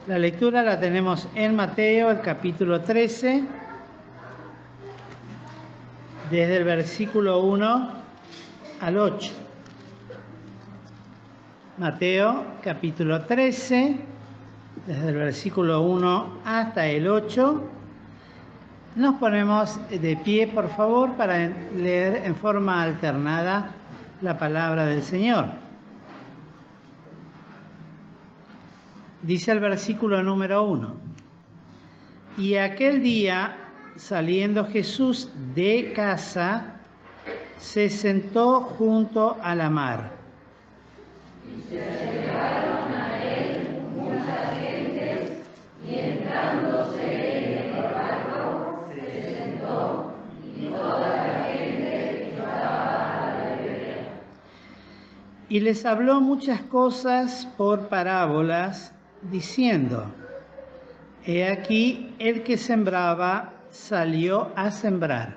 La lectura la tenemos en Mateo, el capítulo 13, desde el versículo 1 al 8. Mateo, capítulo 13, desde el versículo 1 hasta el 8. Nos ponemos de pie, por favor, para leer en forma alternada la palabra del Señor. Dice el versículo número 1. Y aquel día, saliendo Jesús de casa, se sentó junto a la mar. Y se llegaron a él muchas gentes, y entrándose en el barco, se sentó, y toda la gente estaba a la vera. Y les habló muchas cosas por parábolas, diciendo: He aquí el que sembraba salió a sembrar.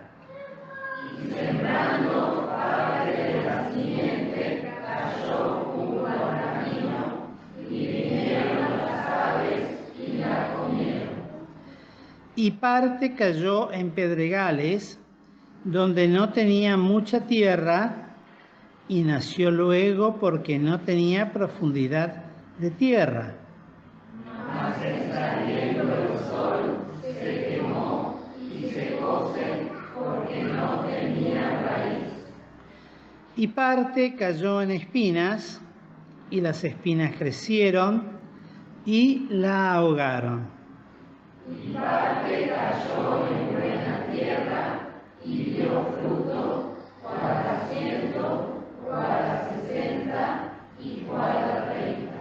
Y sembrando parte de la simiente cayó junto al camino, y vinieron las aves y la comieron. Y parte cayó en pedregales, donde no tenía mucha tierra, y nació luego porque no tenía profundidad de tierra. Mas saliendo el sol se quemó y secóse porque no tenía raíz. Y parte cayó en espinas, y las espinas crecieron y la ahogaron. Y parte cayó en buena tierra y dio fruto, 400, 60 y 30.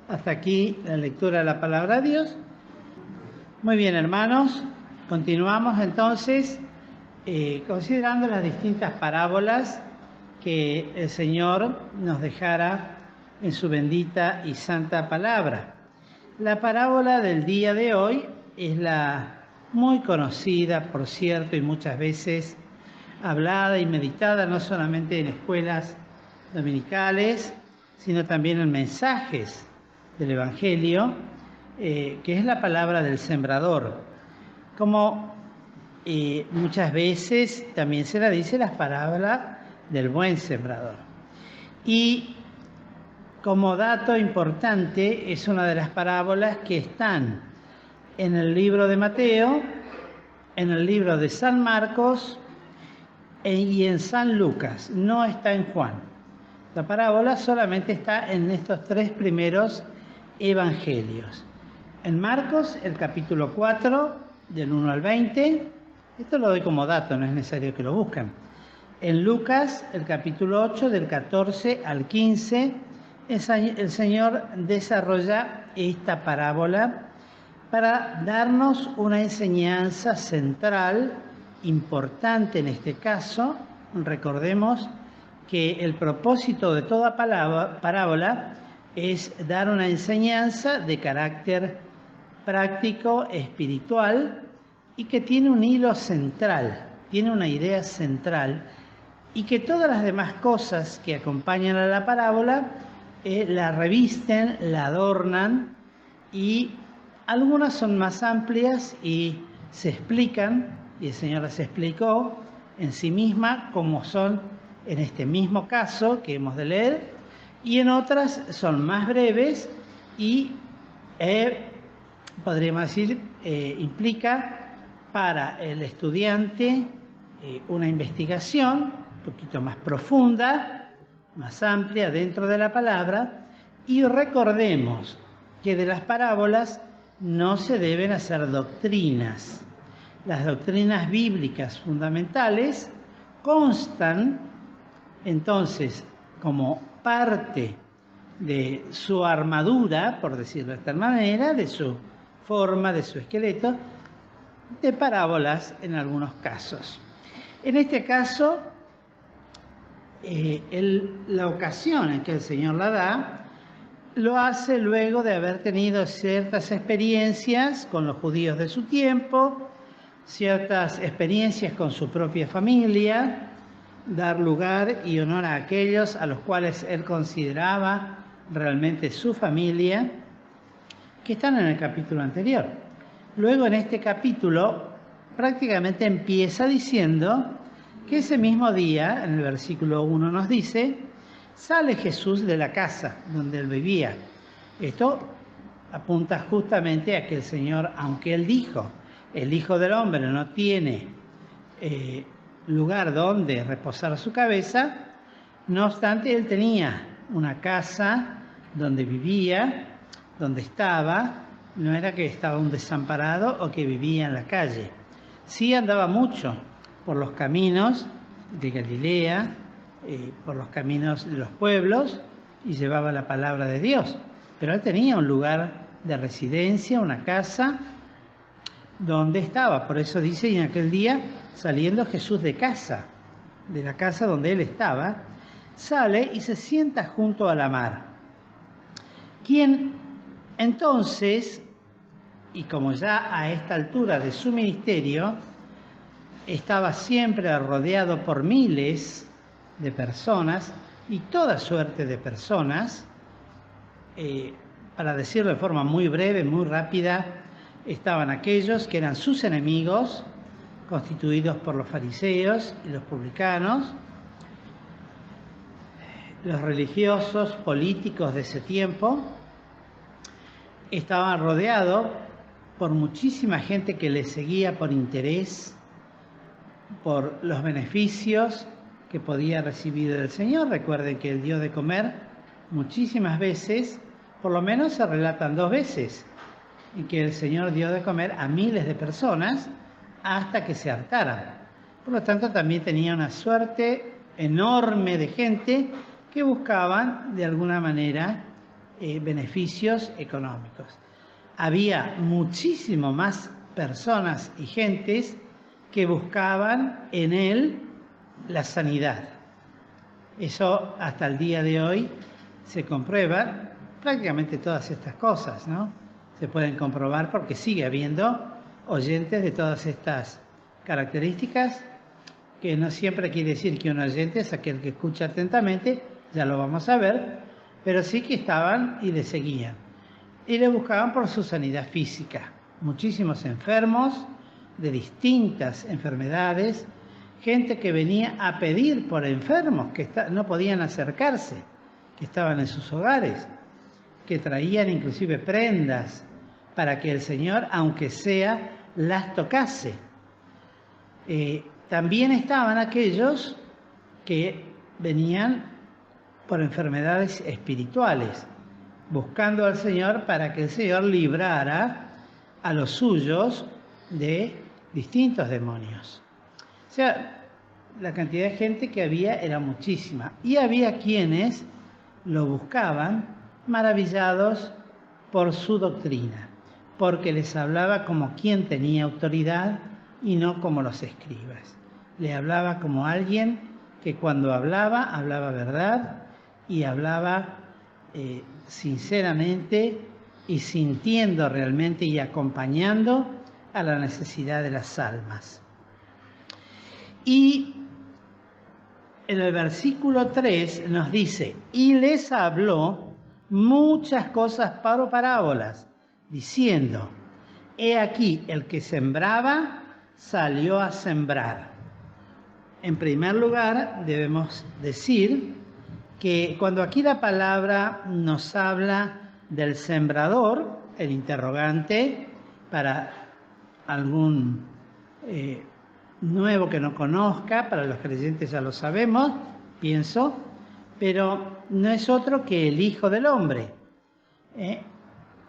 Hasta aquí la lectura de la palabra de Dios. Muy bien, hermanos, continuamos entonces considerando las distintas parábolas que el Señor nos dejara en su bendita y santa palabra. La parábola del día de hoy es la muy conocida, por cierto, y muchas veces hablada y meditada no solamente en escuelas dominicales, sino también en mensajes del Evangelio, que es la palabra del sembrador. Como muchas veces también se la dice la parábola del buen sembrador. Y como dato importante, es una de las parábolas que están en el libro de Mateo, en el libro de San Marcos y en San Lucas. No está en Juan. La parábola solamente está en estos tres primeros evangelios. En Marcos, el capítulo 4, del 1 al 20. Esto lo doy como dato, no es necesario que lo busquen. En Lucas, el capítulo 8, del 14 al 15, el Señor desarrolla esta parábola para darnos una enseñanza central, importante en este caso. Recordemos que el propósito de toda parábola es dar una enseñanza de carácter práctico, espiritual, y que tiene un hilo central, tiene una idea central, y que todas las demás cosas que acompañan a la parábola la revisten, la adornan, y algunas son más amplias y se explican, y el Señor las explicó en sí misma, como son en este mismo caso que hemos de leer, y en otras son más breves y podríamos decir, implica para el estudiante una investigación un poquito más profunda, más amplia dentro de la palabra. Y recordemos que de las parábolas no se deben hacer doctrinas. Las doctrinas bíblicas fundamentales constan entonces como parte de su armadura, por decirlo de esta manera, de su forma, de su esqueleto, de parábolas en algunos casos. En este caso, la ocasión en que el Señor la da, lo hace luego de haber tenido ciertas experiencias con los judíos de su tiempo, ciertas experiencias con su propia familia, dar lugar y honor a aquellos a los cuales él consideraba realmente su familia, que están en el capítulo anterior. Luego en este capítulo prácticamente empieza diciendo que ese mismo día, en el versículo 1 nos dice, sale Jesús de la casa donde él vivía. Esto apunta justamente a que el Señor, aunque él dijo, el Hijo del Hombre no tiene lugar donde reposar su cabeza, no obstante él tenía una casa donde vivía, donde estaba, no era que estaba un desamparado o que vivía en la calle. Sí andaba mucho por los caminos de Galilea, por los caminos de los pueblos y llevaba la palabra de Dios. Pero él tenía un lugar de residencia, una casa donde estaba. Por eso dice, y en aquel día, saliendo Jesús de casa, de la casa donde él estaba, sale y se sienta junto a la mar. Quien entonces, y como ya a esta altura de su ministerio, estaba siempre rodeado por miles de personas y toda suerte de personas, para decirlo de forma muy breve, muy rápida, estaban aquellos que eran sus enemigos, constituidos por los fariseos y los publicanos, los religiosos, políticos de ese tiempo, estaban rodeados por muchísima gente que les seguía por interés, por los beneficios que podía recibir del Señor. Recuerden que Él dio de comer muchísimas veces, por lo menos se relatan 2 veces, en que el Señor dio de comer a miles de personas hasta que se hartaran. Por lo tanto, también tenía una suerte enorme de gente que buscaban de alguna manera beneficios económicos. Había muchísimo más personas y gentes que buscaban en él la sanidad. Eso hasta el día de hoy se comprueba. Prácticamente todas estas cosas, ¿no? Se pueden comprobar porque sigue habiendo oyentes de todas estas características, que no siempre quiere decir que un oyente es aquel que escucha atentamente, ya lo vamos a ver, pero sí que estaban y le seguían. Y le buscaban por su sanidad física. Muchísimos enfermos de distintas enfermedades, gente que venía a pedir por enfermos que no podían acercarse, que estaban en sus hogares, que traían inclusive prendas para que el Señor, aunque sea, las tocase. También estaban aquellos que venían por enfermedades espirituales, buscando al Señor para que el Señor librara a los suyos de distintos demonios. O sea, la cantidad de gente que había era muchísima. Y había quienes lo buscaban maravillados por su doctrina, porque les hablaba como quien tenía autoridad y no como los escribas. Le hablaba como alguien que cuando hablaba verdad y hablaba sinceramente y sintiendo realmente y acompañando a la necesidad de las almas. Y en el versículo 3 nos dice, y les habló muchas cosas por parábolas, diciendo, he aquí el que sembraba salió a sembrar. En primer lugar, debemos decir que cuando aquí la palabra nos habla del sembrador, el interrogante para algún nuevo que no conozca, para los creyentes ya lo sabemos, pienso, pero no es otro que el Hijo del Hombre,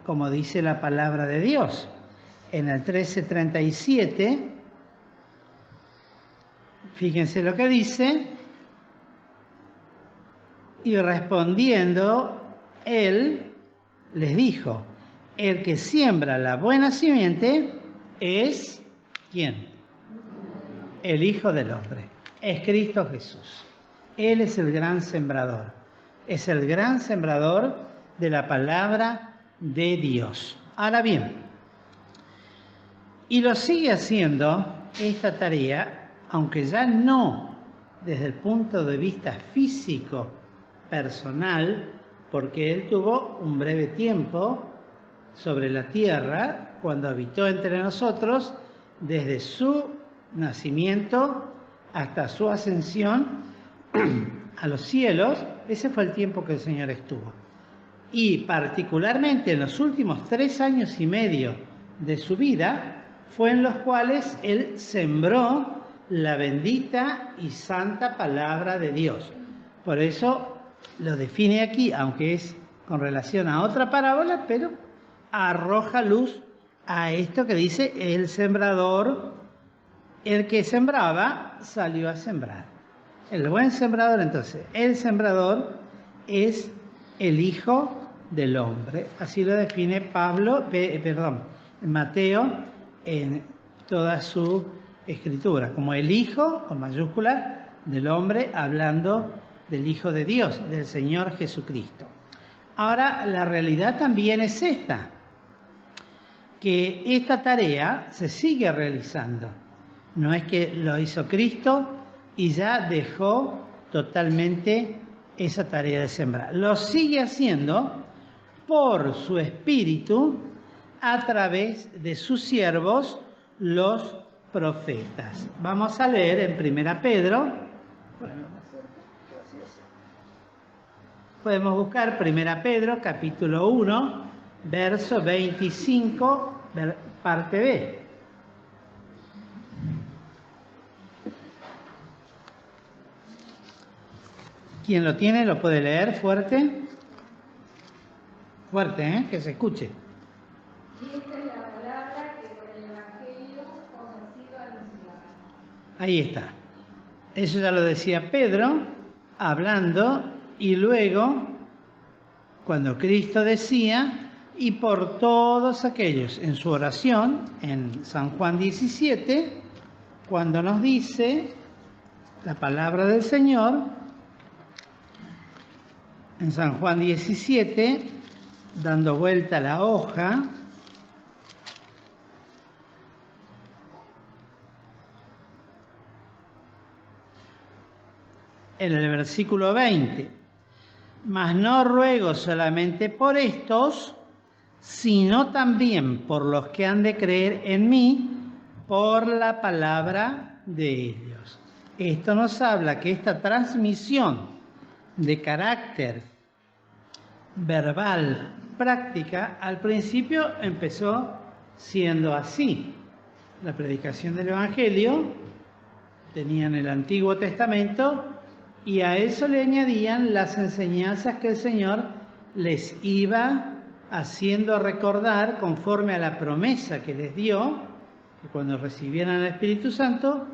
como dice la palabra de Dios. En el 13:37, fíjense lo que dice, y respondiendo, él les dijo, el que siembra la buena simiente es, ¿quién? El Hijo del Hombre, es Cristo Jesús. Él es el gran sembrador, es el gran sembrador de la palabra de Dios. Ahora bien, y lo sigue haciendo esta tarea, aunque ya no desde el punto de vista físico, personal, porque él tuvo un breve tiempo sobre la tierra cuando habitó entre nosotros desde su nacimiento hasta su ascensión a los cielos. Ese fue el tiempo que el Señor estuvo. Y particularmente en los últimos 3 años y medio de su vida, fue en los cuales Él sembró la bendita y santa palabra de Dios. Por eso lo define aquí, aunque es con relación a otra parábola, pero arroja luz a esto que dice el sembrador. El que sembraba salió a sembrar. El buen sembrador, entonces, el sembrador es el Hijo del Hombre. Así lo define Mateo en toda su escritura, como el Hijo, con mayúscula, del hombre, hablando del Hijo de Dios, del Señor Jesucristo. Ahora, la realidad también es esta, que esta tarea se sigue realizando. No es que lo hizo Cristo y ya dejó totalmente esa tarea de sembrar. Lo sigue haciendo por su Espíritu a través de sus siervos, los profetas. Vamos a leer en 1 Pedro. Podemos buscar 1 Pedro, capítulo 1, verso 25, parte B. ¿Quién lo tiene lo puede leer fuerte? Fuerte, que se escuche. Y esta es la palabra que por el Evangelio os ha sido anunciada. Ahí está. Eso ya lo decía Pedro, hablando, y luego, cuando Cristo decía, y por todos aquellos, en su oración, en San Juan 17, cuando nos dice la palabra del Señor, en San Juan 17, dando vuelta a la hoja, en el versículo 20, mas no ruego solamente por estos, sino también por los que han de creer en mí por la palabra de ellos. Esto nos habla que esta transmisión de carácter verbal, práctica, al principio empezó siendo así. La predicación del Evangelio tenían el Antiguo Testamento y a eso le añadían las enseñanzas que el Señor les iba haciendo recordar conforme a la promesa que les dio, que cuando recibieran el Espíritu Santo,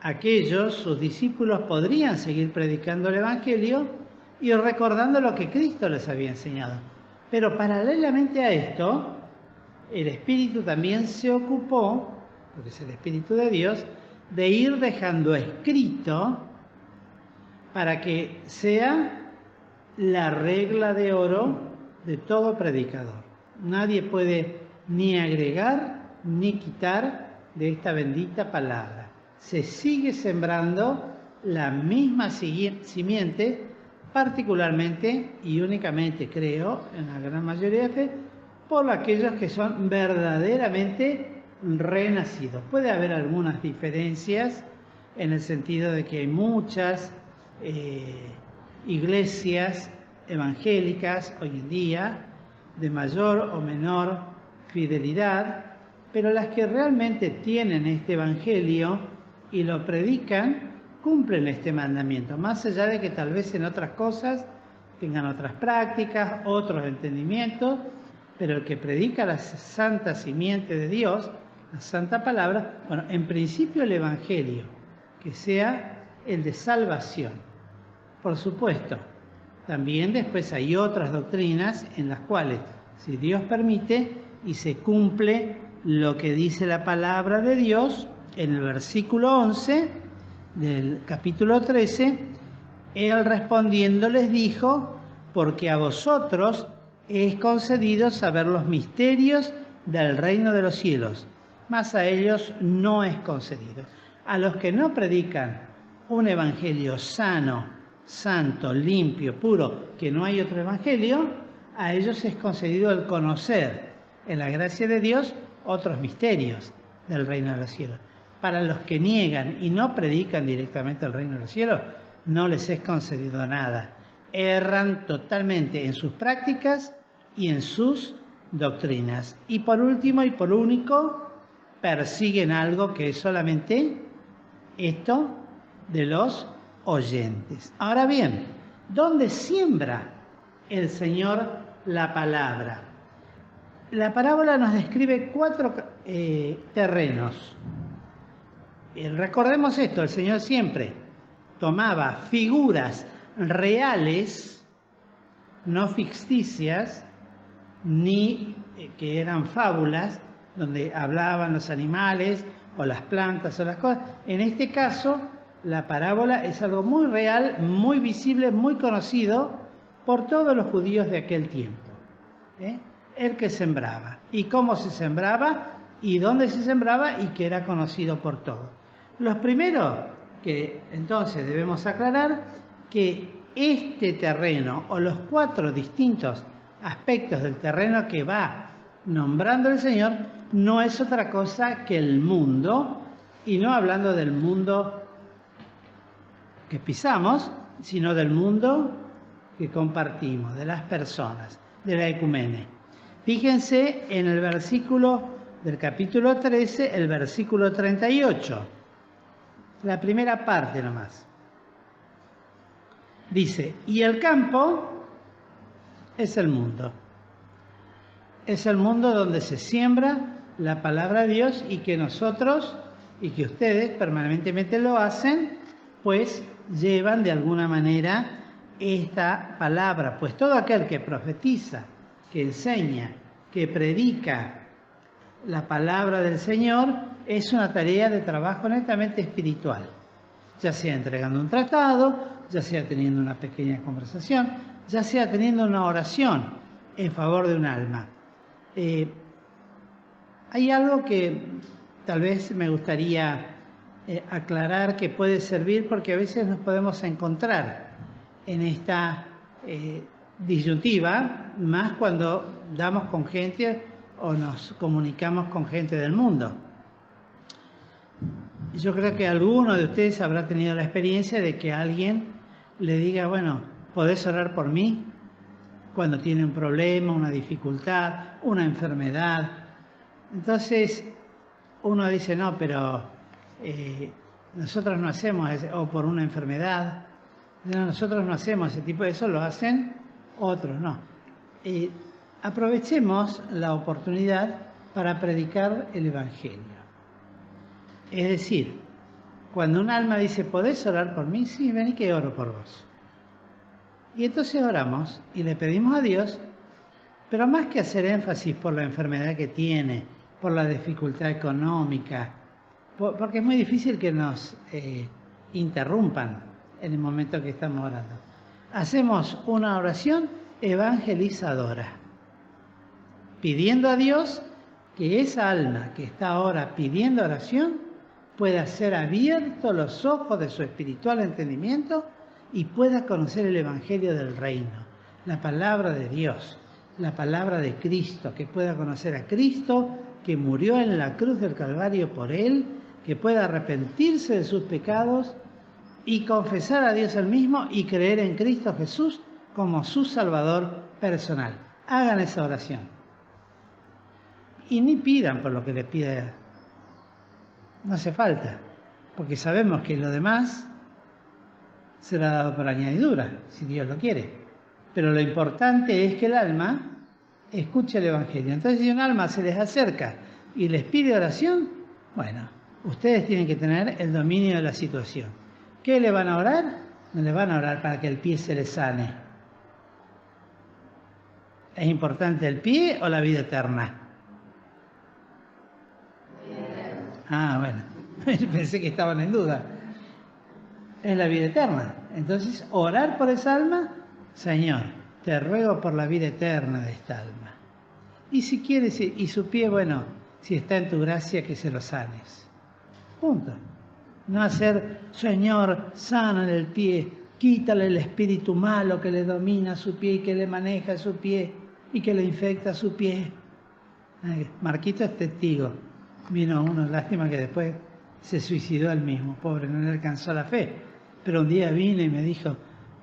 aquellos, sus discípulos, podrían seguir predicando el Evangelio y recordando lo que Cristo les había enseñado. Pero paralelamente a esto, el Espíritu también se ocupó, porque es el Espíritu de Dios, de ir dejando escrito para que sea la regla de oro de todo predicador. Nadie puede ni agregar ni quitar de esta bendita palabra. Se sigue sembrando la misma simiente, particularmente y únicamente, creo, en la gran mayoría de fe, por aquellos que son verdaderamente renacidos. Puede haber algunas diferencias en el sentido de que hay muchas iglesias evangélicas hoy en día de mayor o menor fidelidad, pero las que realmente tienen este evangelio y lo predican cumplen este mandamiento, más allá de que tal vez en otras cosas tengan otras prácticas, otros entendimientos, pero el que predica la santa simiente de Dios, la santa palabra, bueno, en principio el evangelio, que sea el de salvación. Por supuesto, también después hay otras doctrinas en las cuales, si Dios permite y se cumple lo que dice la palabra de Dios, en el versículo 11 del capítulo 13, Él respondiendo les dijo, porque a vosotros es concedido saber los misterios del reino de los cielos, mas a ellos no es concedido. A los que no predican un evangelio sano, santo, limpio, puro, que no hay otro evangelio, a ellos es concedido el conocer en la gracia de Dios otros misterios del reino de los cielos. Para los que niegan y no predican directamente el reino de los cielos, no les es concedido nada. Erran totalmente en sus prácticas y en sus doctrinas. Y por último y por único, persiguen algo que es solamente esto de los oyentes. Ahora bien, ¿dónde siembra el Señor la palabra? La parábola nos describe 4 terrenos. Recordemos esto, el Señor siempre tomaba figuras reales, no ficticias, ni que eran fábulas, donde hablaban los animales o las plantas o las cosas. En este caso, la parábola es algo muy real, muy visible, muy conocido por todos los judíos de aquel tiempo. El que sembraba, y cómo se sembraba, y dónde se sembraba, y que era conocido por todos. Los primeros que entonces debemos aclarar que este terreno, o los 4 distintos aspectos del terreno que va nombrando el Señor, no es otra cosa que el mundo, y no hablando del mundo que pisamos, sino del mundo que compartimos, de las personas, de la ecumene. Fíjense en el versículo del capítulo 13, el versículo 38, la primera parte nomás. Dice, y el campo es el mundo. Es el mundo donde se siembra la palabra de Dios y que nosotros y que ustedes permanentemente lo hacen, pues llevan de alguna manera esta palabra. Pues todo aquel que profetiza, que enseña, que predica la palabra del Señor, es una tarea de trabajo netamente espiritual. Ya sea entregando un tratado, ya sea teniendo una pequeña conversación, ya sea teniendo una oración en favor de un alma. Hay algo que tal vez me gustaría aclarar que puede servir, porque a veces nos podemos encontrar en esta disyuntiva, más cuando damos con gente o nos comunicamos con gente del mundo. Yo creo que alguno de ustedes habrá tenido la experiencia de que alguien le diga, bueno, ¿podés orar por mí? Cuando tiene un problema, una dificultad, una enfermedad. Entonces uno dice, no, pero nosotros no hacemos o por una enfermedad, no, nosotros no hacemos ese tipo de eso, lo hacen otros, no. Aprovechemos la oportunidad para predicar el Evangelio. Es decir, cuando un alma dice, ¿podés orar por mí? Sí, vení que oro por vos. Y entonces oramos y le pedimos a Dios, pero más que hacer énfasis por la enfermedad que tiene, por la dificultad económica, porque es muy difícil que nos interrumpan en el momento que estamos orando. Hacemos una oración evangelizadora, pidiendo a Dios que esa alma que está ahora pidiendo oración pueda ser abierto los ojos de su espiritual entendimiento y pueda conocer el Evangelio del Reino, la palabra de Dios, la palabra de Cristo, que pueda conocer a Cristo, que murió en la cruz del Calvario por él, que pueda arrepentirse de sus pecados y confesar a Dios el mismo y creer en Cristo Jesús como su Salvador personal. Hagan esa oración. Y ni pidan por lo que les pida. No hace falta, porque sabemos que lo demás será dado por añadidura, si Dios lo quiere. Pero lo importante es que el alma escuche el Evangelio. Entonces, si un alma se les acerca y les pide oración, bueno, ustedes tienen que tener el dominio de la situación. ¿Qué le van a orar? No le van a orar para que el pie se les sane. ¿Es importante el pie o la vida eterna? Ah, bueno, pensé que estaban en duda. Es la vida eterna. Entonces, orar por esa alma, Señor, te ruego por la vida eterna de esta alma. Y si quieres, y su pie, bueno, si está en tu gracia, que se lo sanes. Punto. No hacer, Señor, sana el pie, quítale el espíritu malo que le domina su pie y que le maneja su pie y que le infecta su pie. Marquito es testigo. Vino uno, lástima que después se suicidó él mismo, pobre, no le alcanzó la fe. Pero un día vino y me dijo,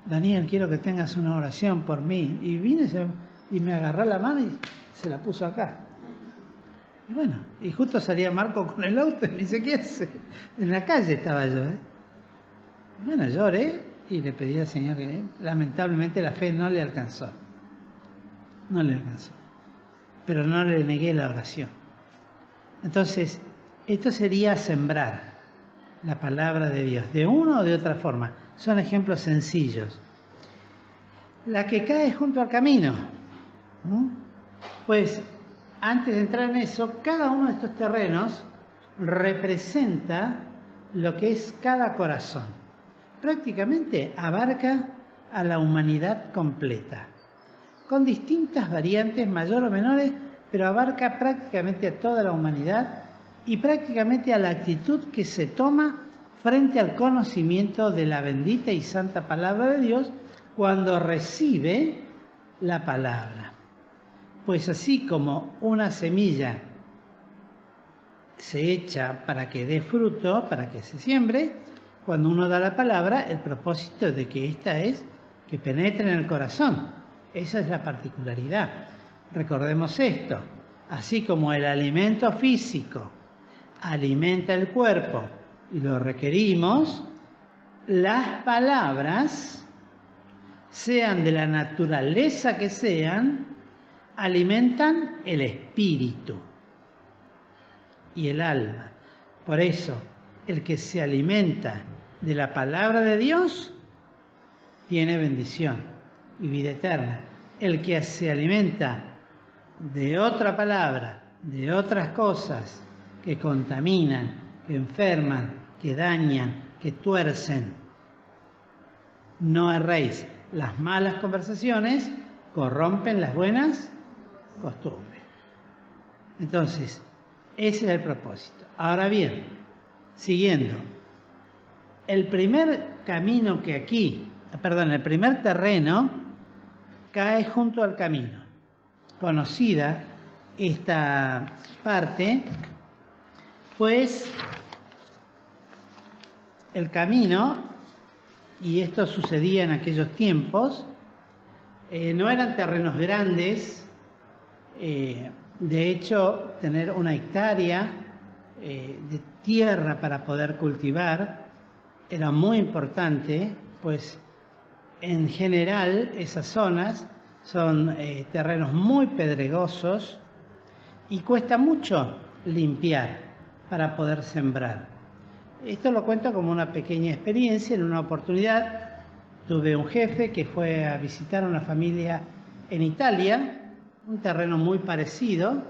Daniel, quiero que tengas una oración por mí. Y vine y me agarró la mano y se la puso acá. Y bueno, y justo salía Marco con el auto y me dice, ¿qué hace? En la calle estaba yo, ¿eh? Bueno, lloré y le pedí al Señor que lamentablemente la fe no le alcanzó. No le alcanzó. Pero no le negué la oración. Entonces, esto sería sembrar la palabra de Dios, de una o de otra forma. Son ejemplos sencillos. La que cae junto al camino, ¿no? Pues, antes de entrar en eso, cada uno de estos terrenos representa lo que es cada corazón. Prácticamente abarca a la humanidad completa, con distintas variantes mayor o menores, pero abarca prácticamente a toda la humanidad y prácticamente a la actitud que se toma frente al conocimiento de la bendita y santa palabra de Dios cuando recibe la palabra. Pues así como una semilla se echa para que dé fruto, para que se siembre, cuando uno da la palabra, el propósito de que ésta es que penetre en el corazón. Esa es la particularidad. Recordemos esto, así como el alimento físico alimenta el cuerpo y lo requerimos, las palabras, sean de la naturaleza que sean, alimentan el espíritu y el alma. Por eso, el que se alimenta de la palabra de Dios tiene bendición y vida eterna. El que se alimenta de otra palabra, de otras cosas que contaminan, que enferman, que dañan, que tuercen, no erréis. Las malas conversaciones corrompen las buenas costumbres. Entonces, ese es el propósito. Ahora bien, siguiendo, el primer camino que aquí, el primer terreno cae junto al camino. Conocida esta parte, pues el camino, y esto sucedía en aquellos tiempos, no eran terrenos grandes. De hecho, tener una hectárea de tierra para poder cultivar era muy importante, pues en general esas zonas son terrenos muy pedregosos y cuesta mucho limpiar para poder sembrar. Esto lo cuento como una pequeña experiencia. En una oportunidad tuve un jefe que fue a visitar a una familia en Italia, un terreno muy parecido,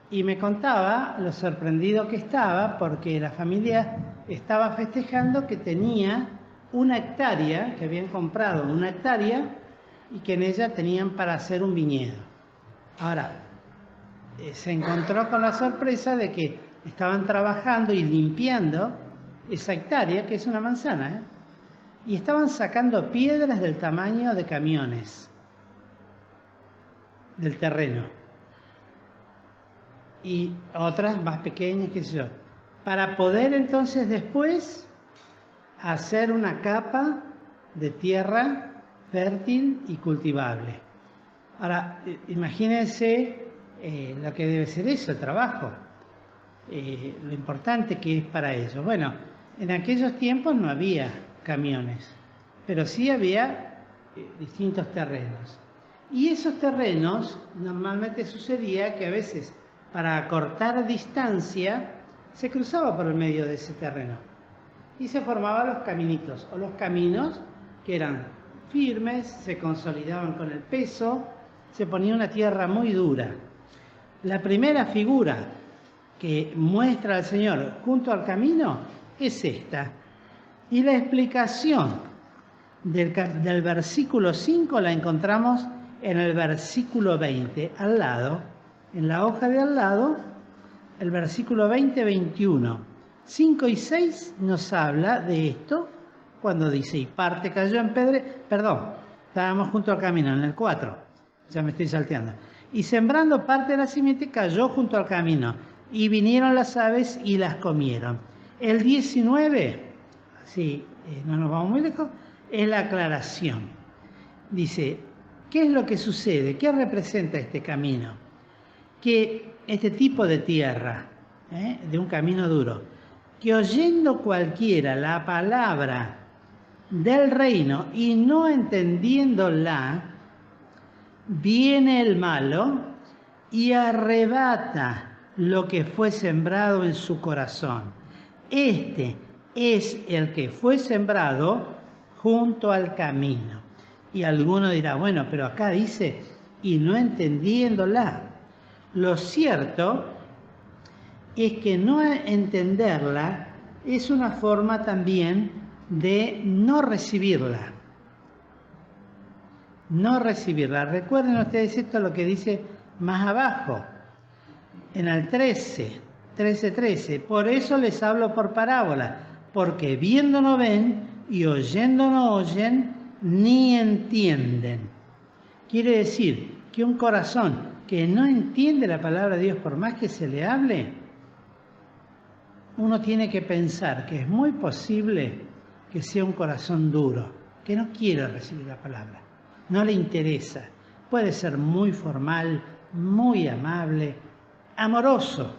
y me contaba lo sorprendido que estaba porque la familia estaba festejando que tenía una hectárea, que habían comprado una hectárea y que en ella tenían para hacer un viñedo. Ahora, se encontró con la sorpresa de que estaban trabajando y limpiando esa hectárea, que es una manzana, y estaban sacando piedras del tamaño de camiones del terreno y otras más pequeñas, qué sé yo, para poder entonces después hacer una capa de tierra fértil y cultivable. Ahora, imagínense lo que debe ser eso, el trabajo, lo importante que es para ellos. Bueno, en aquellos tiempos no había camiones, pero sí había distintos terrenos. Y esos terrenos, normalmente sucedía que a veces, para acortar distancia, se cruzaba por el medio de ese terreno y se formaban los caminitos o los caminos que eran firmes, se consolidaban con el peso, se ponía una tierra muy dura. La primera figura que muestra al Señor junto al camino es esta. Y la explicación del versículo 5 la encontramos en el versículo 20, al lado, en la hoja de al lado, el versículo 20-21. 5 y 6 nos habla de esto cuando dice, y parte cayó en estábamos junto al camino, en el 4, ya me estoy salteando. Y sembrando parte de la simiente cayó junto al camino, y vinieron las aves y las comieron. El 19, sí, no nos vamos muy lejos, es la aclaración. Dice, ¿qué es lo que sucede? ¿Qué representa este camino? Que este tipo de tierra, de un camino duro, que oyendo cualquiera la palabra del reino y no entendiéndola, viene el malo y arrebata lo que fue sembrado en su corazón. Este es el que fue sembrado junto al camino. Y alguno dirá, bueno, pero acá dice, y no entendiéndola. Lo cierto es que no entenderla es una forma también de no recibirla. No recibirla. Recuerden ustedes esto lo que dice más abajo, en el 13. Por eso les hablo por parábola, porque viendo no ven y oyendo no oyen, ni entienden. Quiere decir que un corazón que no entiende la palabra de Dios, por más que se le hable, uno tiene que pensar que es muy posible que sea un corazón duro, que no quiere recibir la palabra, no le interesa. Puede ser muy formal, muy amable, amoroso,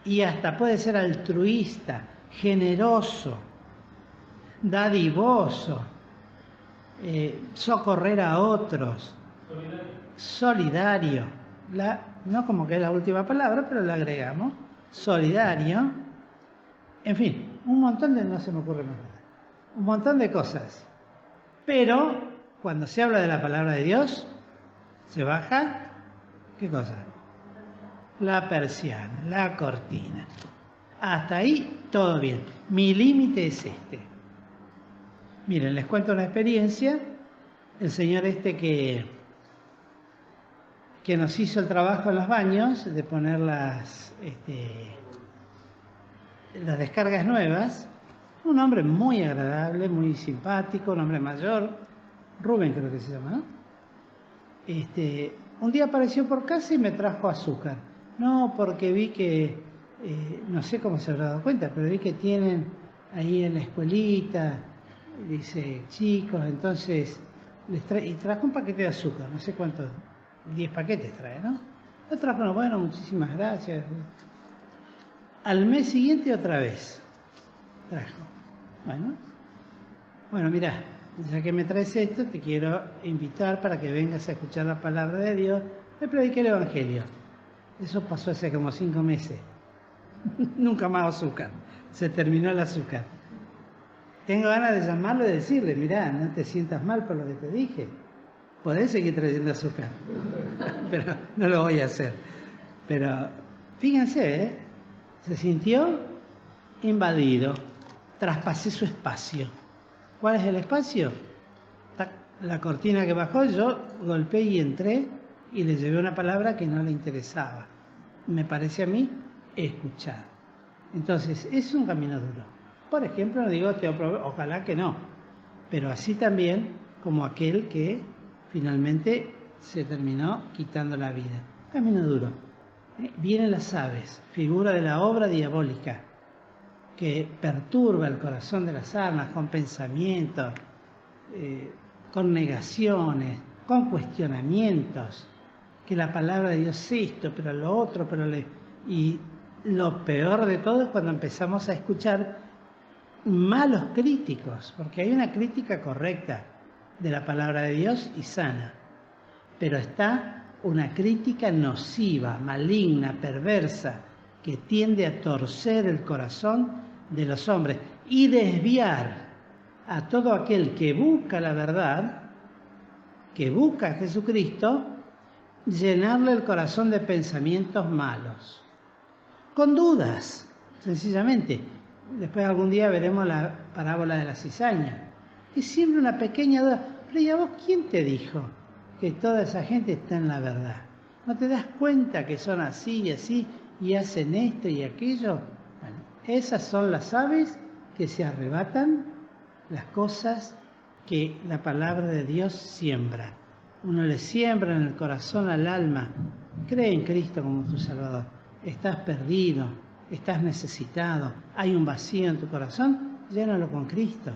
y hasta puede ser altruista, generoso, dadivoso, socorrer a otros, solidario. No como que es la última palabra, pero la agregamos, solidario, en fin, un montón de, no se me ocurre más nada, un montón de cosas. Pero cuando se habla de la palabra de Dios, se baja, ¿qué cosa? La persiana, la cortina. Hasta ahí todo bien. Mi límite es este. Miren, les cuento una experiencia. El señor que nos hizo el trabajo en los baños de poner las descargas nuevas, un hombre muy agradable, muy simpático, un hombre mayor, Rubén creo que se llama, ¿no? Un día apareció por casa y me trajo azúcar. No, porque vi que, no sé cómo se habrá dado cuenta, pero vi que tienen ahí en la escuelita, dice, chicos, entonces, y trajo un paquete de azúcar, no sé cuántos, 10 paquetes trae, ¿no? Lo trajo, bueno, muchísimas gracias. Al mes siguiente otra vez trajo. Bueno, mirá, ya que me traes esto, te quiero invitar para que vengas a escuchar la palabra de Dios. Me prediqué el Evangelio. Eso pasó hace como 5 meses. Nunca más azúcar. Se terminó el azúcar. Tengo ganas de llamarlo y decirle, mirá, no te sientas mal por lo que te dije. Podés seguir trayendo azúcar. Pero no lo voy a hacer. Pero fíjense, se sintió invadido. Traspasé su espacio. ¿Cuál es el espacio? La cortina que bajó, yo golpeé y entré y le llevé una palabra que no le interesaba. Me parece a mí escuchar. Entonces, es un camino duro. Por ejemplo, no digo, ojalá que no, pero así también como aquel que finalmente se terminó quitando la vida. Camino duro. Vienen las aves, figura de la obra diabólica, que perturba el corazón de las almas con pensamientos, con negaciones, con cuestionamientos, que la palabra de Dios es esto, pero lo otro, y lo peor de todo es cuando empezamos a escuchar malos críticos, porque hay una crítica correcta de la palabra de Dios y sana, pero está una crítica nociva, maligna, perversa, que tiende a torcer el corazón de los hombres y desviar a todo aquel que busca la verdad, que busca a Jesucristo, llenarle el corazón de pensamientos malos, con dudas, sencillamente. Después algún día veremos la parábola de la cizaña. Es siempre una pequeña duda. Pero ¿y a vos quién te dijo que toda esa gente está en la verdad? ¿No te das cuenta que son así y así y hacen esto y aquello? Bueno, esas son las aves que se arrebatan las cosas que la palabra de Dios siembra. uno le siembra en el corazón al alma, cree en Cristo como tu Salvador, estás perdido, estás necesitado, hay un vacío en tu corazón, llénalo con Cristo,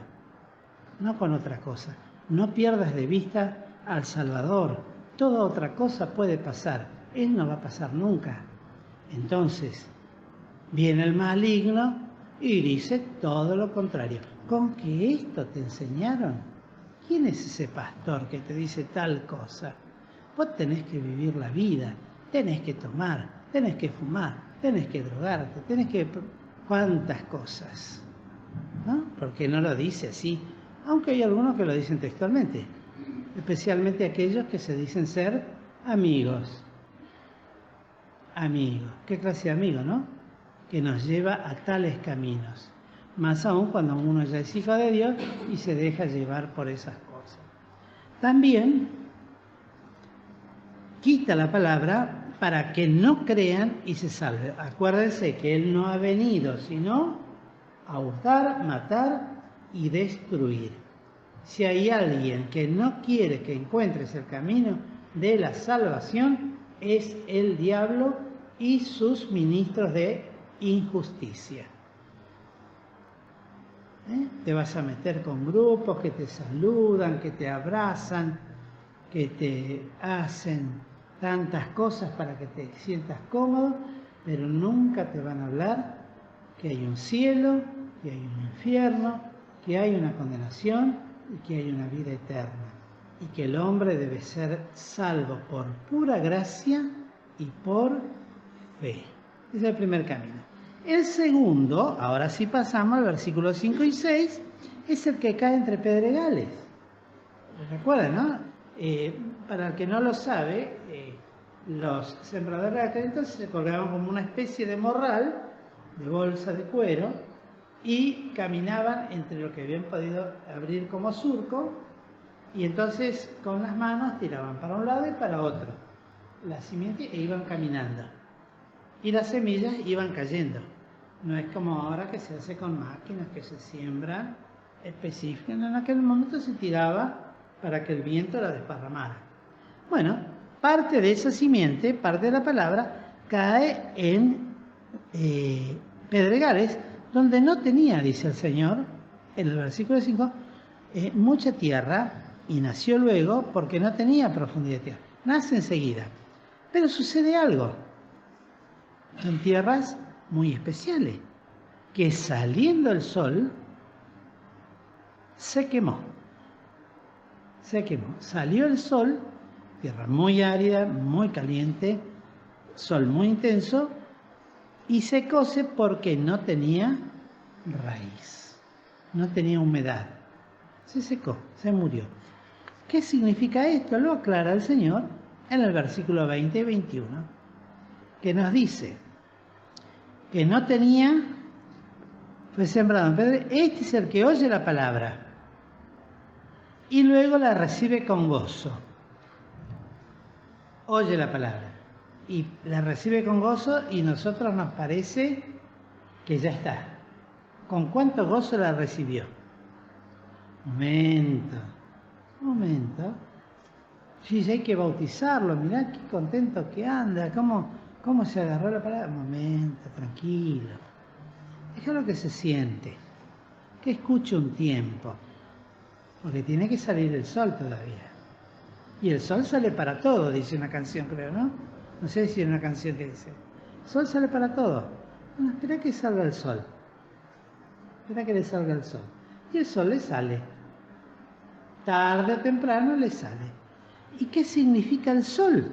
no con otra cosa. No pierdas de vista al Salvador, toda otra cosa puede pasar, Él no va a pasar nunca. Entonces, viene el maligno y dice todo lo contrario. ¿Con que esto te enseñaron? ¿Quién es ese pastor que te dice tal cosa? Vos tenés que vivir la vida, tenés que tomar, tenés que fumar, tenés que drogarte, tenés que... ¿Cuántas cosas? ¿No? Porque no lo dice así, aunque hay algunos que lo dicen textualmente, especialmente aquellos que se dicen ser amigos. Amigos, ¿qué clase de amigo, no? Que nos lleva a tales caminos. Más aún cuando uno ya es hijo de Dios y se deja llevar por esas cosas. También quita la palabra para que no crean y se salven. Acuérdense que Él no ha venido sino a hurtar, matar y destruir. Si hay alguien que no quiere que encuentres el camino de la salvación, es el diablo y sus ministros de injusticia. Te vas a meter con grupos que te saludan, que te abrazan, que te hacen tantas cosas para que te sientas cómodo, pero nunca te van a hablar que hay un cielo, que hay un infierno, que hay una condenación y que hay una vida eterna. Y que el hombre debe ser salvo por pura gracia y por fe. Ese es el primer camino. El segundo, ahora sí pasamos al versículo 5 y 6, es el que cae entre pedregales. Recuerden, ¿no? Para el que no lo sabe, los sembradores de aquel entonces se colgaban como una especie de morral, de bolsa de cuero, y caminaban entre lo que habían podido abrir como surco, y entonces con las manos tiraban para un lado y para otro la simiente e iban caminando. Y las semillas iban cayendo. No es como ahora que se hace con máquinas que se siembran específicas. En aquel momento se tiraba para que el viento la desparramara. Bueno, parte de esa simiente, parte de la palabra, cae en pedregales, donde no tenía, dice el Señor, en el versículo 5, mucha tierra, y nació luego porque no tenía profundidad de tierra. Nace enseguida. Pero sucede algo. Son tierras muy especiales, que saliendo el sol, se quemó. Se quemó. Salió el sol, tierra muy árida, muy caliente, sol muy intenso, y secóse porque no tenía raíz, no tenía humedad. Se secó, se murió. ¿Qué significa esto? Lo aclara el Señor en el versículo 20 y 21, que nos dice que no tenía, fue sembrado en pedregales. Este es el que oye la palabra y luego la recibe con gozo. Oye la palabra y la recibe con gozo, y nosotros nos parece que ya está. ¿Con cuánto gozo la recibió? Momento. Sí, hay que bautizarlo, mirá qué contento que anda, cómo se agarró la palabra. Momento, tranquilo. Déjalo que se siente, que escuche un tiempo, porque tiene que salir el sol todavía. Y el sol sale para todo, dice una canción, creo, ¿no? No sé si es una canción que dice, el sol sale para todo. Bueno, espera que salga el sol. Espera que le salga el sol. Y el sol le sale. Tarde o temprano le sale. ¿Y qué significa el sol?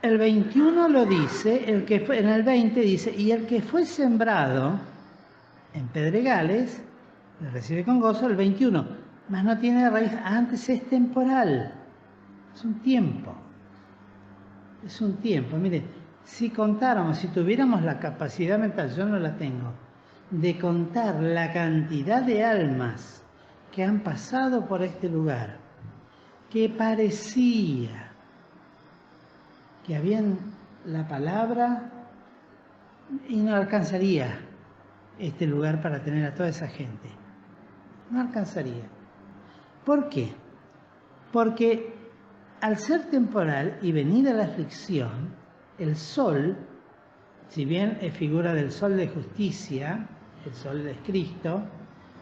El 21 lo dice, en el 20 dice, y el que fue sembrado en pedregales, le recibe con gozo. El 21, mas no tiene raíz, antes es temporal, es un tiempo. Mire, si contáramos, si tuviéramos la capacidad mental, yo no la tengo, de contar la cantidad de almas que han pasado por este lugar, que parecía que habían la palabra y no alcanzaría este lugar para tener a toda esa gente. No alcanzaría. ¿Por qué? Porque al ser temporal y venir a la aflicción, el sol, si bien es figura del sol de justicia, el sol es Cristo,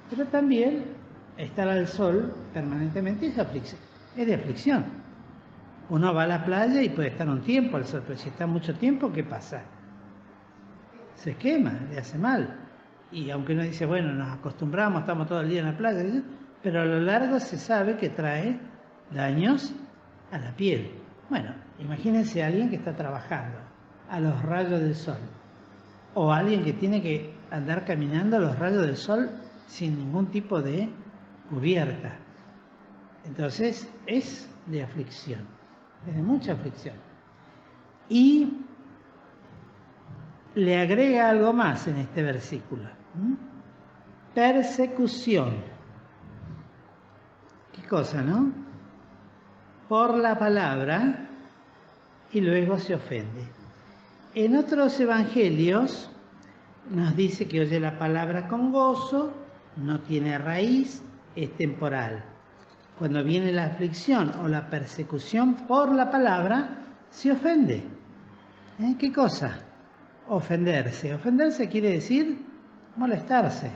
pero también estar al sol permanentemente es de aflicción. Uno va a la playa y puede estar un tiempo al sol, pero si está mucho tiempo, ¿qué pasa? Se quema, le hace mal. Y aunque uno dice, bueno, nos acostumbramos, estamos todo el día en la playa, pero a lo largo se sabe que trae daños a la piel. Bueno, imagínense a alguien que está trabajando a los rayos del sol, o alguien que tiene que andar caminando a los rayos del sol sin ningún tipo de cubierta. Entonces es de aflicción, es de mucha aflicción. Y le agrega algo más en este versículo. Persecución. ¿Qué cosa, no? Por la palabra, y luego se ofende. En otros evangelios nos dice que oye la palabra con gozo, no tiene raíz, es temporal. Cuando viene la aflicción o la persecución por la palabra, se ofende. ¿Qué cosa? Ofenderse. Ofenderse quiere decir molestarse,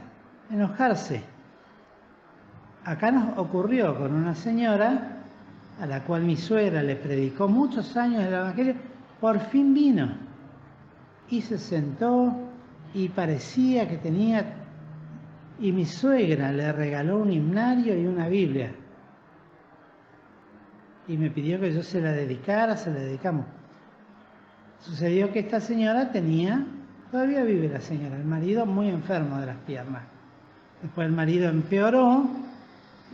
enojarse. Acá nos ocurrió con una señora a la cual mi suegra le predicó muchos años el evangelio, por fin vino y se sentó y parecía que tenía, y mi suegra le regaló un himnario y una Biblia y me pidió que yo se la dedicara, se la dedicamos. Sucedió que esta señora todavía vive la señora, el marido muy enfermo de las piernas. Después el marido empeoró,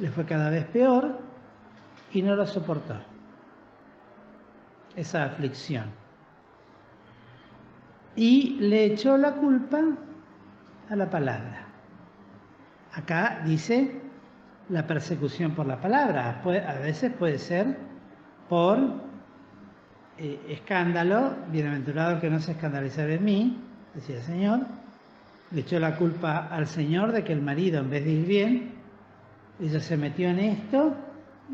le fue cada vez peor y no lo soportó, esa aflicción. Y le echó la culpa a la palabra. Acá dice la persecución por la palabra, a veces puede ser por escándalo, bienaventurado el que no se escandalizara de mí, decía el Señor. Le echó la culpa al Señor de que el marido, en vez de ir bien, ella se metió en esto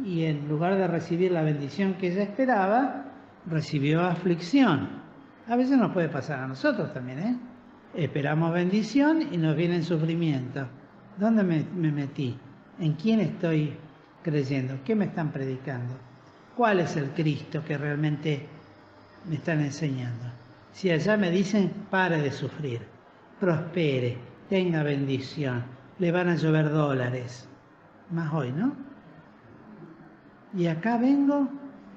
y en lugar de recibir la bendición que ella esperaba, recibió aflicción. A veces nos puede pasar a nosotros también, ¿eh? Esperamos bendición y nos viene sufrimiento. ¿Dónde me metí? ¿En quién estoy creyendo? ¿Qué me están predicando? ¿Cuál es el Cristo que realmente me están enseñando? Si allá me dicen, pare de sufrir, prospere, tenga bendición, le van a llover dólares. Más hoy, ¿no? Y acá vengo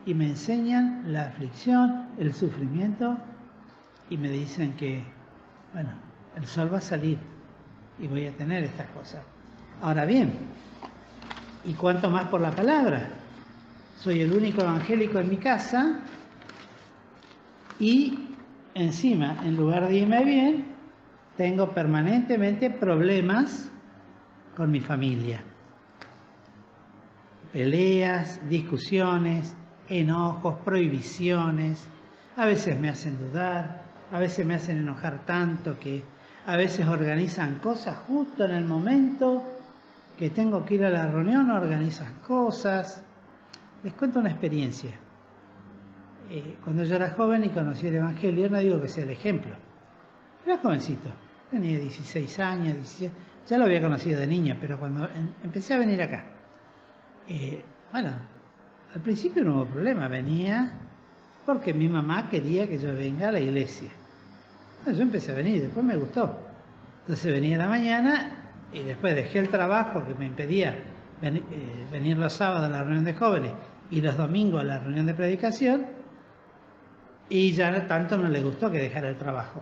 y me enseñan la aflicción, el sufrimiento, y me dicen que, bueno, el sol va a salir y voy a tener estas cosas. Ahora bien, ¿y cuánto más por la palabra? Soy el único evangélico en mi casa y encima, en lugar de irme bien, tengo permanentemente problemas con mi familia. Peleas, discusiones, enojos, prohibiciones. A veces me hacen dudar, a veces me hacen enojar tanto que a veces organizan cosas justo en el momento que tengo que ir a la reunión, organizan cosas. Les cuento una experiencia. Cuando yo era joven y conocí el Evangelio, no digo que sea el ejemplo, era jovencito, tenía 16 años, 17, ya lo había conocido de niño, pero cuando empecé a venir acá, bueno, al principio no hubo problema, venía porque mi mamá quería que yo venga a la iglesia. Yo empecé a venir, después me gustó. Entonces venía a la mañana y después dejé el trabajo que me impedía venir los sábados a la reunión de jóvenes y los domingos a la reunión de predicación, y ya tanto no le gustó que dejara el trabajo.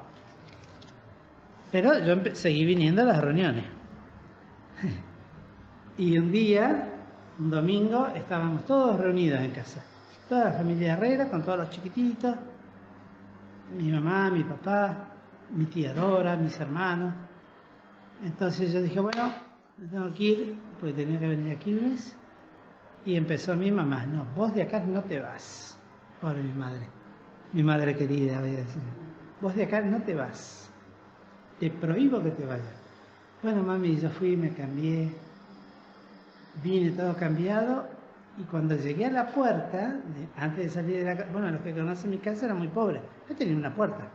Pero yo seguí viniendo a las reuniones. Y un día, un domingo, estábamos todos reunidos en casa. Toda la familia Herrera, con todos los chiquititos. Mi mamá, mi papá, mi tía Dora, mis hermanos. Entonces yo dije, bueno, me tengo que ir, porque tenía que venir a Quilmes. Y empezó mi mamá, no, vos de acá no te vas. Pobre mi madre querida, voy a decir. Vos de acá no te vas. Te prohíbo que te vayas. Bueno, mami, yo fui, me cambié. vine todo cambiado y cuando llegué a la puerta, antes de salir de la casa, bueno, los que conocen mi casa era muy pobre, yo tenía una puerta.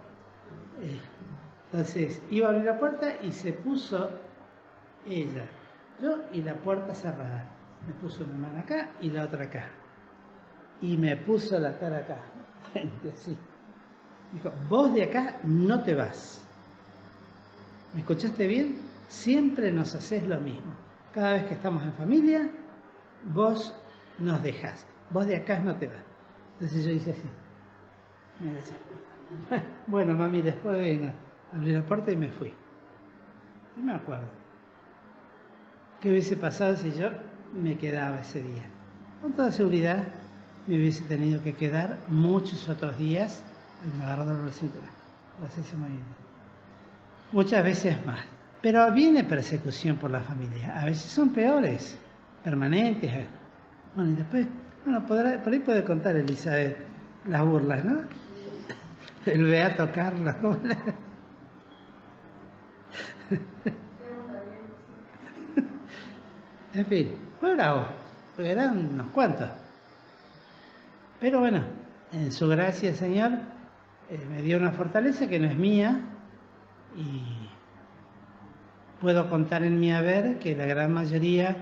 Entonces iba a abrir la puerta y se puso ella, yo y la puerta cerrada. Me puso una mano acá y la otra acá. Y me puso la cara acá, así. Dijo, vos de acá no te vas. ¿Me escuchaste bien? Siempre nos haces lo mismo. Cada vez que estamos en familia, vos nos dejás. Vos de acá no te vas. Entonces yo hice así. Me decía, bueno, mami, después venga. Abrí la puerta y me fui. No me acuerdo. ¿Qué hubiese pasado si yo me quedaba ese día? Con toda seguridad me hubiese tenido que quedar muchos otros días. Y me agarró la cintura. Lo hice muy bien. Muchas veces más. Pero viene persecución por la familia. A veces son peores, permanentes. Bueno, y después, bueno, por ahí puede contar Elizabeth las burlas, ¿no? El beato Carlos. En fin, fue bravo, porque eran unos cuantos. Pero bueno, en su gracia, Señor, me dio una fortaleza que no es mía y puedo contar en mi haber que la gran mayoría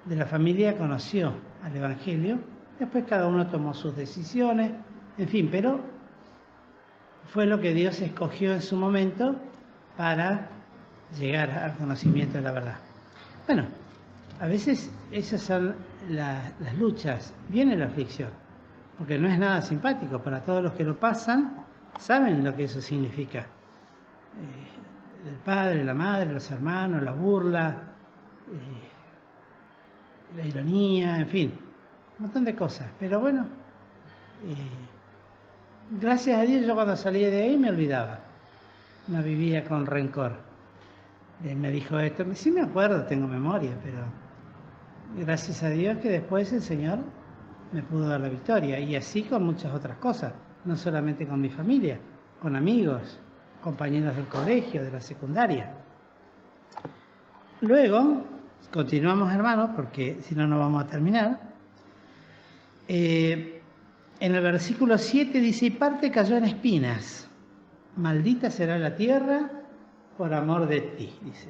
de la familia conoció al Evangelio. Después cada uno tomó sus decisiones, en fin, pero fue lo que Dios escogió en su momento para llegar al conocimiento de la verdad. Bueno, a veces esas son las luchas, viene la aflicción, porque no es nada simpático. Para todos los que lo pasan, saben lo que eso significa. El padre, la madre, los hermanos, la burla, la ironía, en fin, un montón de cosas. Pero bueno, gracias a Dios yo cuando salí de ahí me olvidaba, no vivía con rencor. Me dijo esto, sí me acuerdo, tengo memoria, pero gracias a Dios que después el Señor me pudo dar la victoria. Y así con muchas otras cosas, no solamente con mi familia, con amigos, compañeros del colegio, de la secundaria. Luego, continuamos hermanos, porque si no, no vamos a terminar. En el versículo 7 dice, y parte cayó en espinas, maldita será la tierra por amor de ti, dice.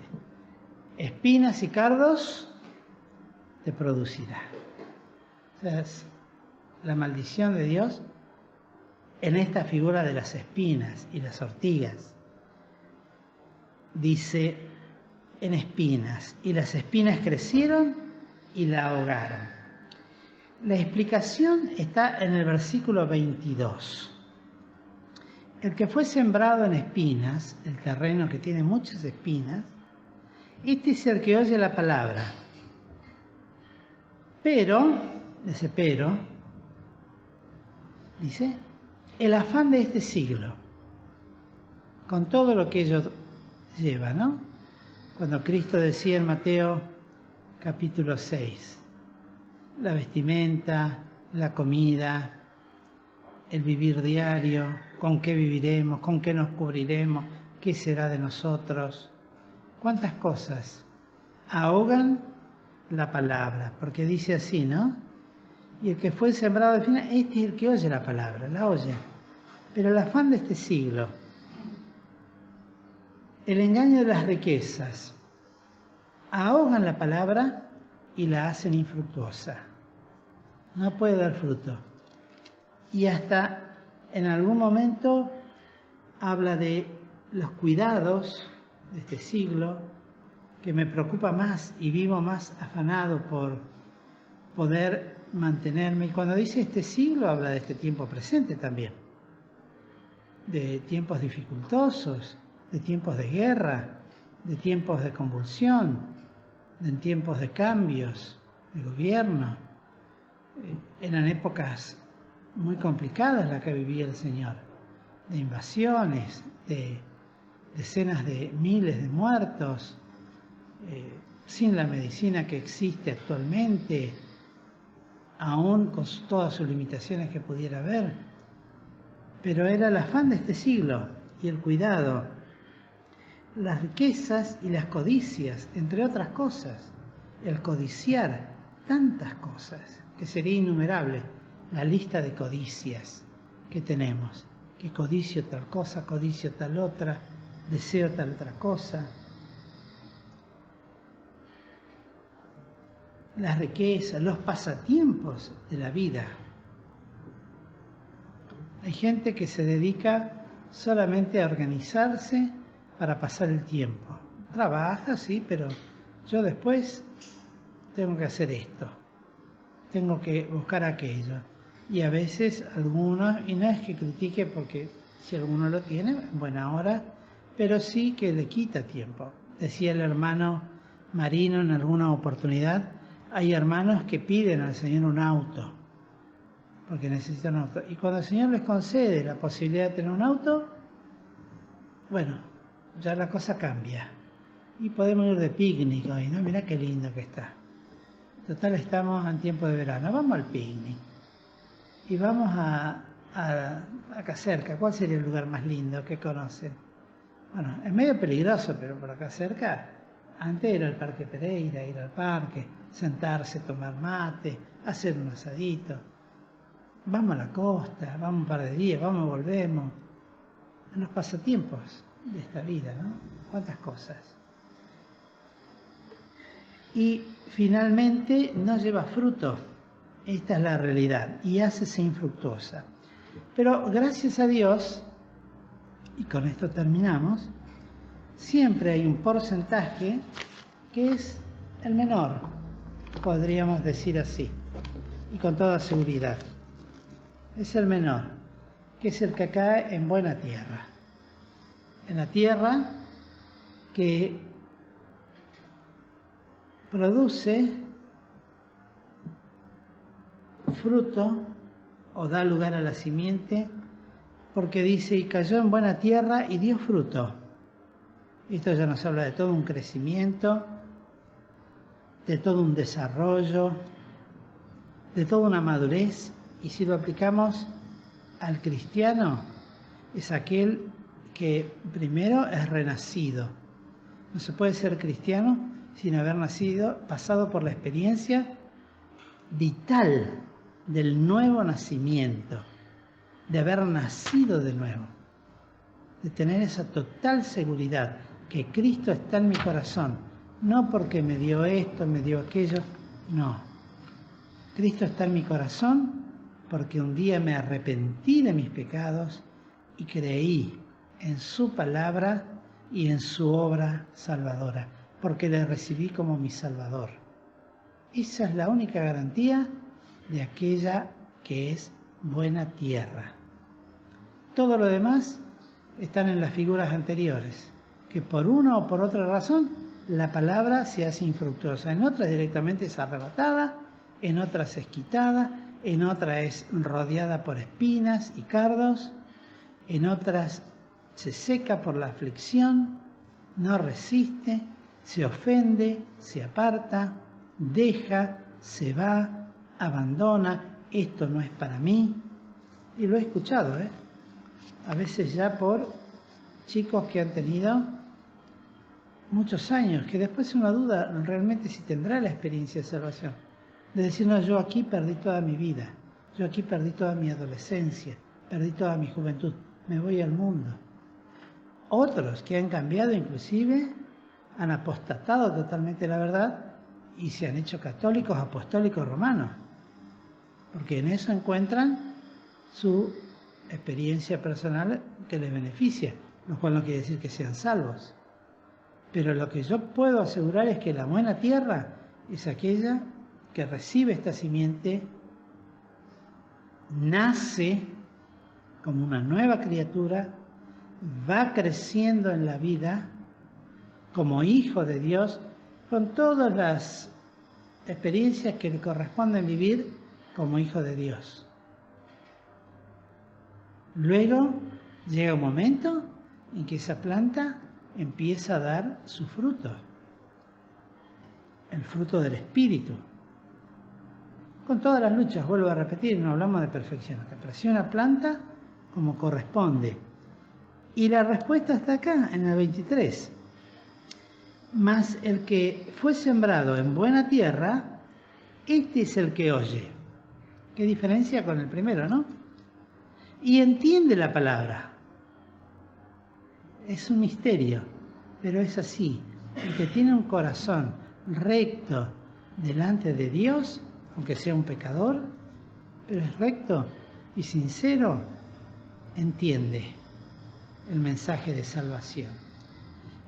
Espinas y cardos te producirá. O sea, es la maldición de Dios en esta figura de las espinas y las ortigas. Dice, en espinas, y las espinas crecieron y la ahogaron. La explicación está en el versículo 22. El que fue sembrado en espinas, el terreno que tiene muchas espinas, este es el que oye la palabra. Pero, ese pero, dice, el afán de este siglo, con todo lo que ello lleva, ¿no? Cuando Cristo decía en Mateo capítulo 6, la vestimenta, la comida, el vivir diario, con qué viviremos, con qué nos cubriremos, qué será de nosotros, cuántas cosas ahogan la palabra, porque dice así, ¿no? Y el que fue sembrado al final, este es el que oye la palabra, la oye. Pero el afán de este siglo, el engaño de las riquezas, ahogan la palabra y la hacen infructuosa. No puede dar fruto. Y hasta en algún momento habla de los cuidados de este siglo, que me preocupa más y vivo más afanado por poder mantenerme. Y cuando dice este siglo, habla de este tiempo presente también, de tiempos dificultosos, de tiempos de guerra, de tiempos de convulsión, de tiempos de cambios de gobierno. Eran épocas muy complicadas las que vivía el Señor, de invasiones, de decenas de miles de muertos, sin la medicina que existe actualmente, aún con todas sus limitaciones que pudiera haber. Pero era el afán de este siglo y el cuidado, las riquezas y las codicias, entre otras cosas, el codiciar tantas cosas que sería innumerable la lista de codicias que tenemos. Que codicio tal cosa, codicio tal otra, deseo tal otra cosa. La riqueza, los pasatiempos de la vida. Hay gente que se dedica solamente a organizarse para pasar el tiempo. Trabaja, sí, pero yo después tengo que hacer esto, tengo que buscar aquello. Y a veces algunos, y no es que critique porque si alguno lo tiene, en buena hora, pero sí que le quita tiempo. Decía el hermano Marino en alguna oportunidad, hay hermanos que piden al Señor un auto, porque necesitan un auto. Y cuando el Señor les concede la posibilidad de tener un auto, bueno, ya la cosa cambia. Y podemos ir de picnic hoy, ¿no? Mirá qué lindo que está. Total, estamos en tiempo de verano. Vamos al picnic. Y vamos acá cerca. ¿Cuál sería el lugar más lindo que conocen? Bueno, es medio peligroso, pero por acá cerca, antes era el Parque Pereira, ir al parque, sentarse, tomar mate, hacer un asadito. Vamos a la costa, vamos un par de días, vamos y volvemos. En los pasatiempos de esta vida, ¿no? ¿Cuántas cosas? Y finalmente no lleva fruto. Esta es la realidad y hácese infructuosa. Pero gracias a Dios, y con esto terminamos, siempre hay un porcentaje que es el menor, podríamos decir así, y con toda seguridad. Es el menor, que es el que cae en buena tierra. En la tierra que produce fruto o da lugar a la simiente, porque dice, y cayó en buena tierra y dio fruto. Esto ya nos habla de todo un crecimiento, de todo un desarrollo, de toda una madurez, y si lo aplicamos al cristiano, es aquel que primero es renacido. No se puede ser cristiano sin haber nacido, pasado por la experiencia vital del nuevo nacimiento, de haber nacido de nuevo, de tener esa total seguridad que Cristo está en mi corazón, no porque me dio esto, me dio aquello, no. Cristo está en mi corazón porque un día me arrepentí de mis pecados y creí en su palabra y en su obra salvadora, porque le recibí como mi Salvador. Esa es la única garantía de aquella que es buena tierra. Todo lo demás están en las figuras anteriores, que por una o por otra razón la palabra se hace infructuosa. En otras directamente es arrebatada, en otras es quitada, en otras es rodeada por espinas y cardos, en otras se seca por la aflicción, no resiste, se ofende, se aparta, deja, se va, abandona, esto no es para mí. Y lo he escuchado, a veces ya por chicos que han tenido muchos años, que después uno duda realmente si tendrá la experiencia de salvación. De decir, no, yo aquí perdí toda mi vida, yo aquí perdí toda mi adolescencia, perdí toda mi juventud, me voy al mundo. Otros que han cambiado inclusive, han apostatado totalmente la verdad y se han hecho católicos, apostólicos, romanos, porque en eso encuentran su experiencia personal que les beneficia, lo cual no quiere decir que sean salvos. Pero lo que yo puedo asegurar es que la buena tierra es aquella que recibe esta simiente, nace como una nueva criatura, va creciendo en la vida como hijo de Dios, con todas las experiencias que le corresponden vivir como hijo de Dios. Luego llega un momento en que esa planta empieza a dar su fruto, el fruto del Espíritu. Con todas las luchas, vuelvo a repetir, no hablamos de perfección, que apareció una planta como corresponde. Y la respuesta está acá, en el 23. Mas el que fue sembrado en buena tierra, Este es el que oye. ¿Qué diferencia con el primero, no? Y entiende la palabra. Es un misterio, pero es así. El que tiene un corazón recto delante de Dios, aunque sea un pecador, pero es recto y sincero, entiende el mensaje de salvación.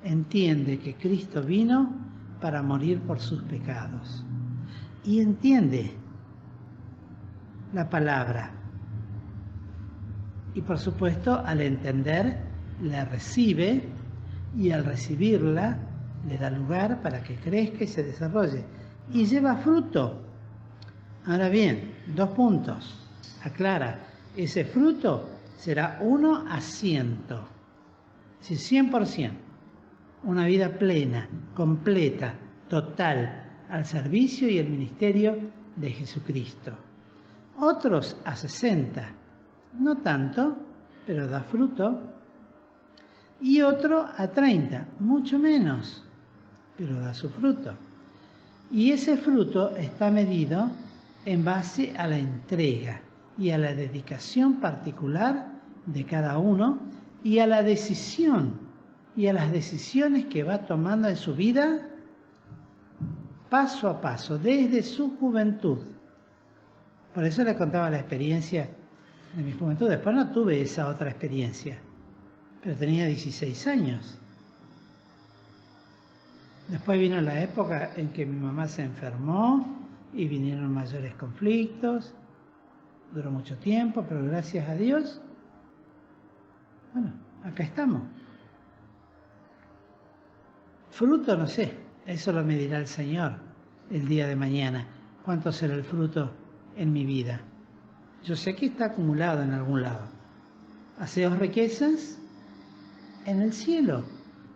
Entiende que Cristo vino para morir por sus pecados. Y entiende la palabra. Y por supuesto, al entender, la recibe, y al recibirla, le da lugar para que crezca y se desarrolle. Y lleva fruto. Ahora bien, 2 puntos. Aclara, ese fruto será 1 a 100. Si 100%. Una vida plena, completa, total, al servicio y el ministerio de Jesucristo. Otros a 60. No tanto, pero da fruto. Y otro a 30, mucho menos, pero da su fruto. Y ese fruto está medido en base a la entrega y a la dedicación particular de cada uno y a la decisión y a las decisiones que va tomando en su vida paso a paso, desde su juventud. Por eso le contaba la experiencia de mi juventud. Después no tuve esa otra experiencia, pero tenía 16 años. Después vino la época en que mi mamá se enfermó y vinieron mayores conflictos. Duró mucho tiempo, pero gracias a Dios, bueno, acá estamos. Fruto, no sé, eso lo medirá el Señor el día de mañana. ¿Cuánto será el fruto en mi vida? Yo sé que está acumulado en algún lado. Haceos riquezas en el cielo,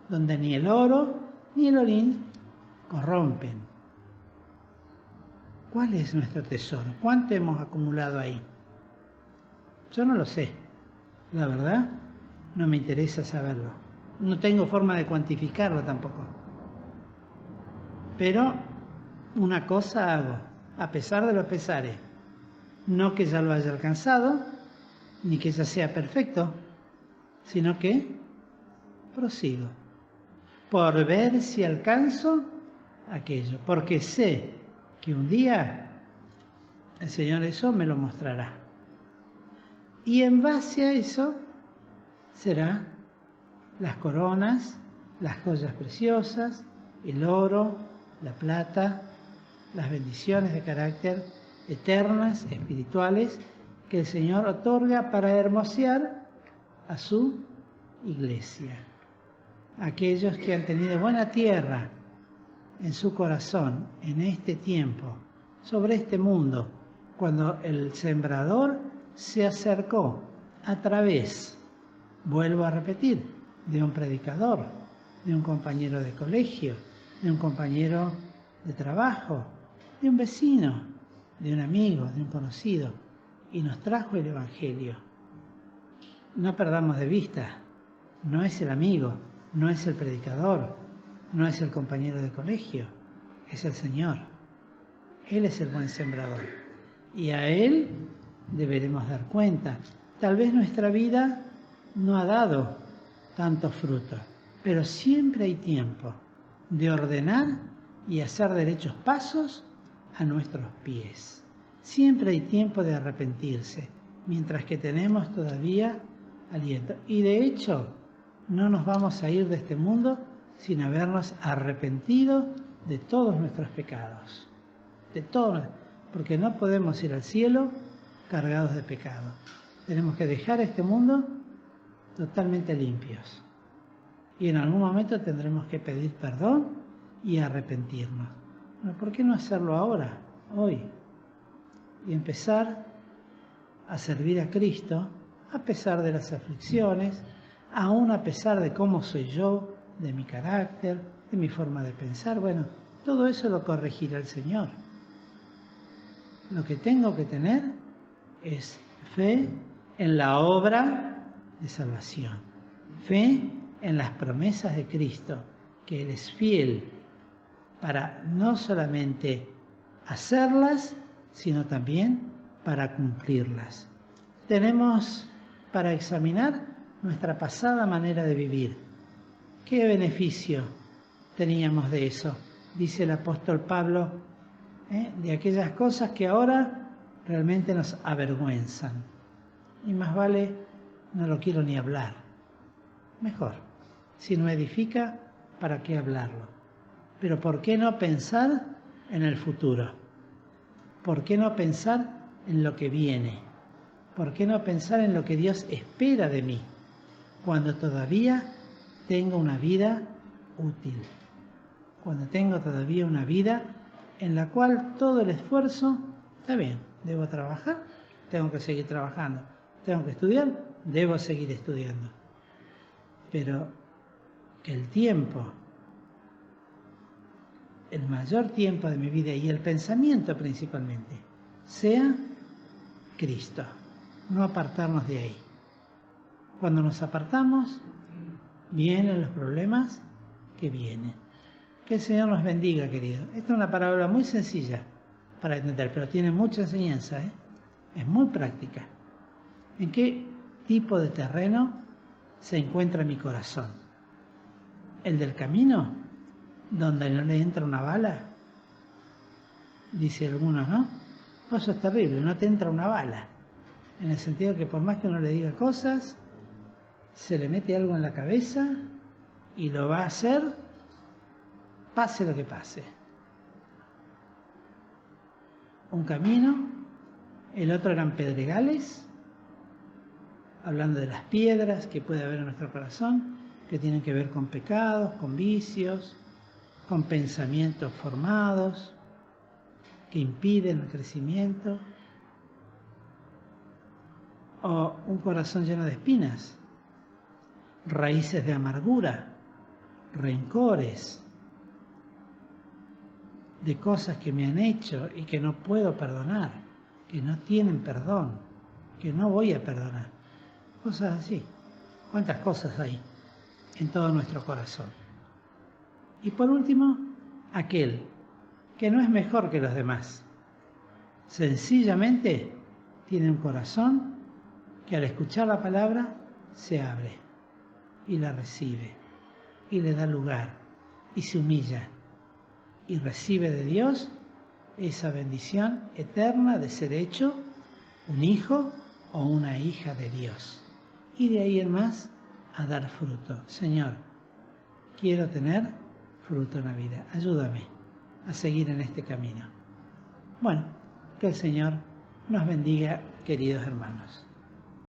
donde ni el oro ni el orín corrompen. ¿Cuál es nuestro tesoro? ¿Cuánto hemos acumulado ahí? Yo no lo sé. La verdad, no me interesa saberlo. No tengo forma de cuantificarlo tampoco. Pero una cosa hago, a pesar de los pesares. No que ya lo haya alcanzado, ni que ya sea perfecto, sino que prosigo. Por ver si alcanzo aquello. Porque sé que un día el Señor eso me lo mostrará. Y en base a eso será las coronas, las joyas preciosas, el oro, la plata, las bendiciones de carácter eternas, espirituales, que el Señor otorga para hermosear a su iglesia. Aquellos que han tenido buena tierra en su corazón en este tiempo, sobre este mundo, cuando el sembrador se acercó a través, vuelvo a repetir, de un predicador, de un compañero de colegio, de un compañero de trabajo, de un vecino, de un amigo, de un conocido, y nos trajo el Evangelio. No perdamos de vista, no es el amigo, no es el predicador, no es el compañero de colegio, es el Señor. Él es el buen sembrador. Y a Él deberemos dar cuenta. Tal vez nuestra vida no ha dado tantos frutos, pero siempre hay tiempo de ordenar y hacer derechos pasos a nuestros pies. Siempre hay tiempo de arrepentirse, mientras que tenemos todavía aliento. Y de hecho, no nos vamos a ir de este mundo sin habernos arrepentido de todos nuestros pecados. De todos, porque no podemos ir al cielo cargados de pecado. Tenemos que dejar este mundo totalmente limpios. Y en algún momento tendremos que pedir perdón y arrepentirnos. Bueno, ¿por qué no hacerlo ahora, hoy? Y empezar a servir a Cristo a pesar de las aflicciones, aún a pesar de cómo soy yo, de mi carácter, de mi forma de pensar. Bueno, todo eso lo corregirá el Señor. Lo que tengo que tener es fe en la obra de salvación, fe en las promesas de Cristo, que Él es fiel para no solamente hacerlas, sino también para cumplirlas. Tenemos para examinar nuestra pasada manera de vivir. ¿Qué beneficio teníamos de eso? Dice el apóstol Pablo, de aquellas cosas que ahora realmente nos avergüenzan. Y más vale, no lo quiero ni hablar. Mejor, si no edifica, ¿para qué hablarlo? Pero ¿por qué no pensar en el futuro? ¿Por qué no pensar en lo que viene? ¿Por qué no pensar en lo que Dios espera de mí cuando todavía tengo una vida útil? Cuando tengo todavía una vida en la cual todo el esfuerzo, está bien, debo trabajar, tengo que seguir trabajando, tengo que estudiar, debo seguir estudiando. Pero que el tiempo, el mayor tiempo de mi vida y el pensamiento principalmente, sea Cristo, no apartarnos de ahí. Cuando nos apartamos, vienen los problemas que vienen. Que el Señor nos bendiga, querido. Esta es una parábola muy sencilla para entender, pero tiene mucha enseñanza, Es muy práctica. ¿En qué tipo de terreno se encuentra mi corazón? ¿El del camino, donde no le entra una bala? Dice alguno, ¿no? Eso es terrible, no te entra una bala. En el sentido que por más que uno le diga cosas, se le mete algo en la cabeza y lo va a hacer, pase lo que pase. Un camino, el otro eran pedregales, hablando de las piedras que puede haber en nuestro corazón, que tienen que ver con pecados, con vicios, con pensamientos formados, que impiden el crecimiento, o un corazón lleno de espinas, raíces de amargura, rencores, de cosas que me han hecho y que no puedo perdonar, que no tienen perdón, que no voy a perdonar. Cosas así. ¿Cuántas cosas hay en todo nuestro corazón? Y por último, aquel que no es mejor que los demás. Sencillamente tiene un corazón que al escuchar la palabra se abre y la recibe y le da lugar y se humilla y recibe de Dios esa bendición eterna de ser hecho un hijo o una hija de Dios. Y de ahí en más a dar fruto. Señor, quiero tener fruto en la vida. Ayúdame a seguir en este camino. Bueno, que el Señor nos bendiga, queridos hermanos.